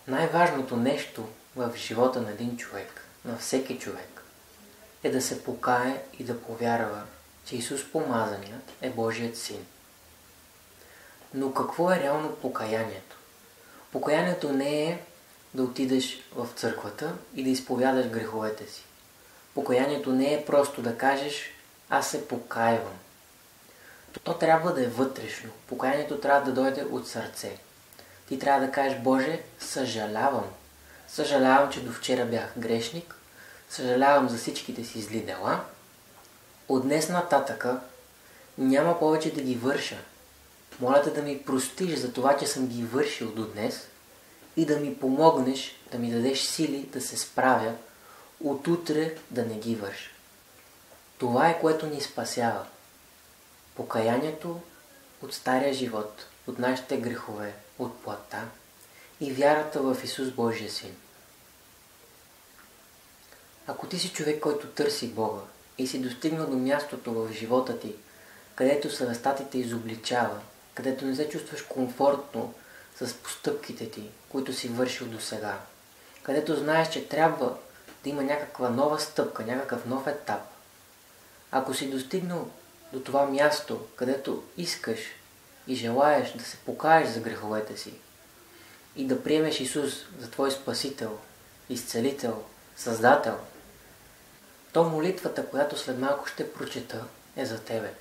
Най-важното нещо в живота на един човек, на всеки човек, е да се покае и да повярва, че Исус Помазаният е Божият Син. Но какво е реално покаянието? Покаянието не е да отидеш в църквата и да изповядаш греховете си. Покаянието не е просто да кажеш аз се покайвам. То трябва да е вътрешно. Покаянието трябва да дойде от сърце. Ти трябва да кажеш: Боже, съжалявам. Съжалявам, че до вчера бях грешник. Съжалявам за всичките си зли дела. От днес нататъка няма повече да ги върша. Моля те да ми простиш за това, че съм ги вършил до днес и да ми помогнеш, да ми дадеш сили да се справя от утре да не ги върша. Това е, което ни спасява. Покаянието от стария живот, от нашите грехове, от плътта и вярата в Исус Божия Син. Ако ти си човек, който търси Бога и си достигнал до мястото в живота ти, където съвестта ти те изобличава, където не се чувстваш комфортно с постъпките ти, които си вършил досега, където знаеш, че трябва да има някаква нова стъпка, някакъв нов етап. Ако си достигнал до това място, където искаш и желаеш да се покаеш за греховете си и да приемеш Исус за твой Спасител, Изцелител, Създател, то молитвата, която след малко ще прочета, е за тебе.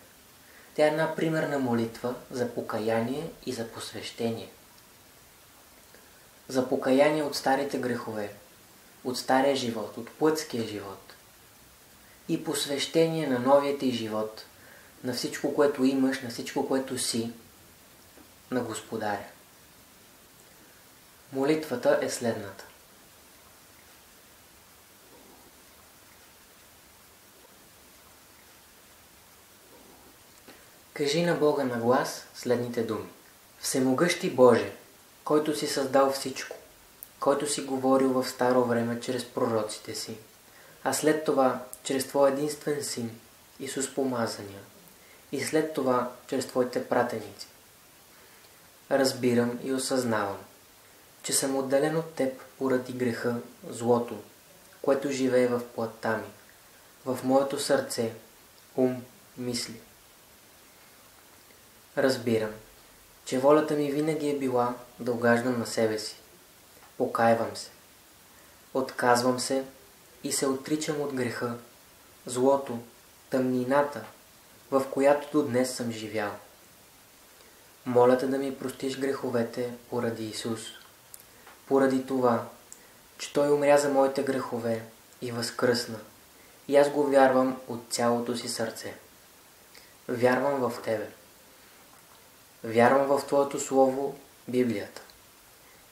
Тя е една примерна молитва за покаяние и за посвещение. За покаяние от старите грехове, от стария живот, от плътския живот и посвещение на новия ти живот, на всичко, което имаш, на всичко, което си, на Господаря. Молитвата е следната. Кажи на Бога на глас следните думи. Всемогъщи Боже, който си създал всичко, който си говорил в старо време чрез пророците си, а след това чрез Твой единствен Син, Исус Помазания, и след това чрез Твоите пратеници. Разбирам и осъзнавам, че съм отделен от Теб поради греха, злото, което живее в плътта ми, в моето сърце, ум, мисли. Разбирам, че волята ми винаги е била да угаждам на себе си. Покайвам се. Отказвам се и се отричам от греха, злото, тъмнината, в която до днес съм живял. Моля те да ми простиш греховете поради Исус. Поради това, че Той умря за моите грехове и възкръсна. И аз го вярвам от цялото си сърце. Вярвам в Тебе. Вярвам в Твоето Слово, Библията.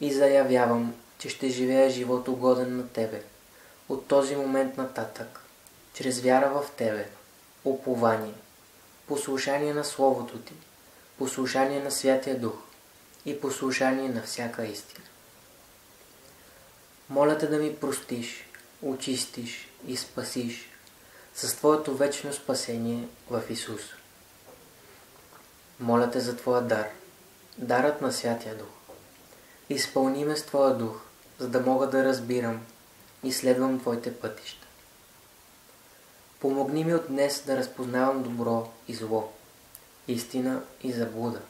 И заявявам, че ще живея живот угоден на Тебе. От този момент нататък, чрез вяра в Тебе, упование, послушание на Словото Ти, послушание на Святия Дух и послушание на всяка истина. Моля те да ми простиш, очистиш и спасиш с Твоето вечно спасение в Исус. Моля те за Твоя дар, дарът на Святия Дух. Изпълни ме с Твоя Дух, за да мога да разбирам и следвам Твоите пътища. Помогни ми от днес да разпознавам добро и зло, истина и заблуда,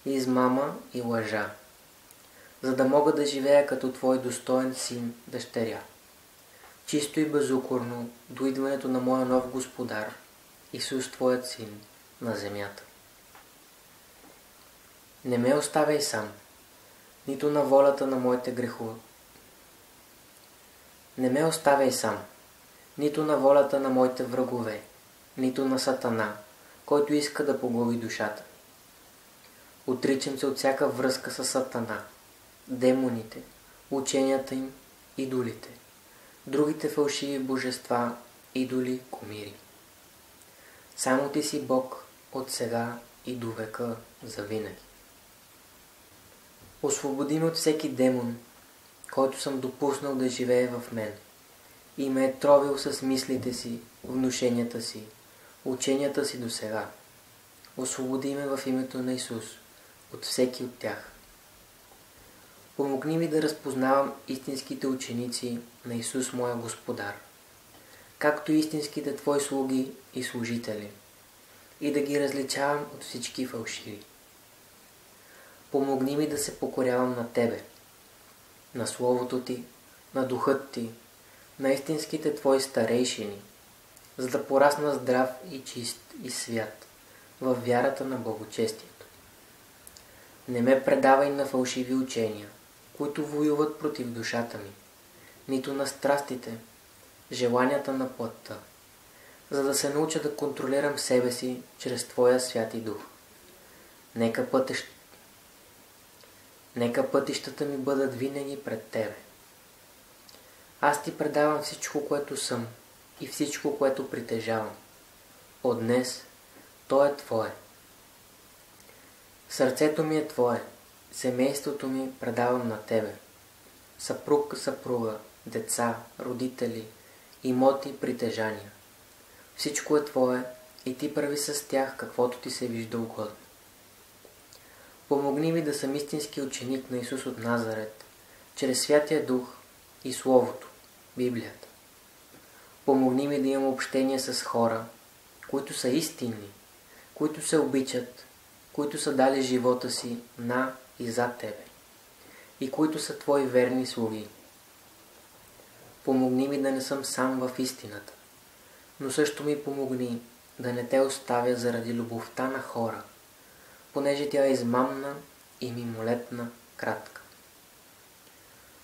измама и лъжа, за да мога да живея като Твой достоен син, дъщеря, чисто и безукорно до идването на моя нов Господар, Исус Твоят Син, на земята. Не ме оставяй сам, нито на волята на моите грехове. Не ме оставяй сам, нито на волята на моите врагове, нито на Сатана, който иска да поглъби душата. Отричам се от всяка връзка с Сатана, демоните, ученията им, идолите, другите фалшиви божества, идоли, кумири. Само Ти си Бог от сега и до века завинаги. Освободи ме от всеки демон, който съм допуснал да живее в мен и ме е тровил с мислите си, внушенията си, ученията си досега. Освободи ме в името на Исус от всеки от тях. Помогни ми да разпознавам истинските ученици на Исус, моя Господар, както и истинските Твои слуги и служители, и да ги различавам от всички фалшиви. Помогни ми да се покорявам на Тебе, на Словото Ти, на Духът Ти, на истинските Твои старейшини, за да порасна здрав и чист и свят във вярата на благочестието. Не ме предавай на фалшиви учения, които воюват против душата ми, нито на страстите, желанията на плътта, за да се науча да контролирам себе си чрез Твоя Святи Дух. Нека пътищата ми бъдат винаги пред Тебе. Аз Ти предавам всичко, което съм и всичко, което притежавам. От днес то е Твое. Сърцето ми е Твое, семейството ми предавам на Тебе. Съпруг, съпруга, деца, родители, имоти, притежания. Всичко е Твое и Ти прави с тях каквото Ти се вижда угодно. Помогни ми да съм истински ученик на Исус от Назарет, чрез Святия Дух и Словото, Библията. Помогни ми да имам общение с хора, които са истинни, които се обичат, които са дали живота си на и за Тебе, и които са Твои верни слуги. Помогни ми да не съм сам в истината, но също ми помогни да не Те оставя заради любовта на хора, понеже тя е измамна и мимолетна, кратка.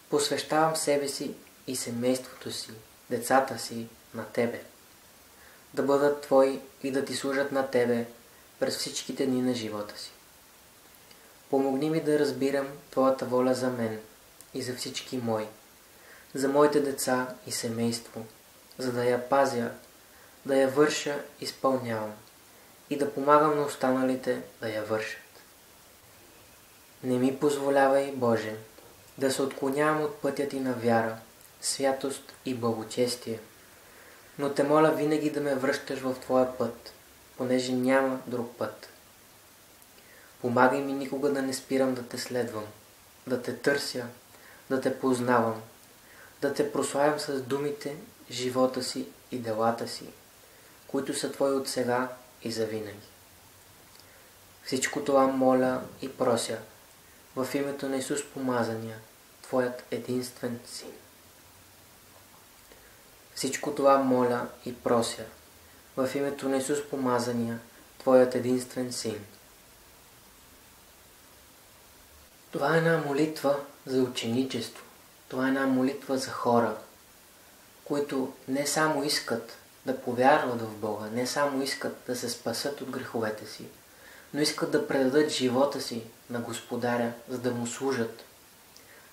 Посвещавам себе си и семейството си, децата си на Тебе, да бъдат Твои и да Ти служат на Тебе през всичките дни на живота си. Помогни ми да разбирам Твоята воля за мен и за всички мои, за моите деца и семейство, за да я пазя, да я върша, изпълнявам и да помагам на останалите да я вършат. Не ми позволявай, Боже, да се отклонявам от пътя Ти на вяра, святост и благочестие, но Те моля винаги да ме връщаш в Твоя път, понеже няма друг път. Помагай ми никога да не спирам да Те следвам, да Те търся, да Те познавам, да Те прославям с думите, живота си и делата си, които са Твои от сега и завинаги. Всичко това моля и прося в името на Исус Помазания, Твоят единствен Син. Всичко това моля и прося в името на Исус Помазания, Твоят единствен Син. Това е една молитва за ученичество. Това е една молитва за хора, които не само искат да повярват в Бога, не само искат да се спасат от греховете си, но искат да предадат живота си на Господаря, за да Му служат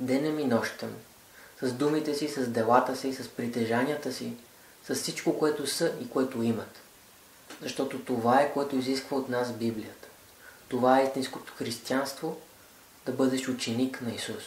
денем и нощем, с думите си, с делата си, с притежанията си, с всичко, което са и което имат. Защото това е, което изисква от нас Библията. Това е истинското християнство, да бъдеш ученик на Исус.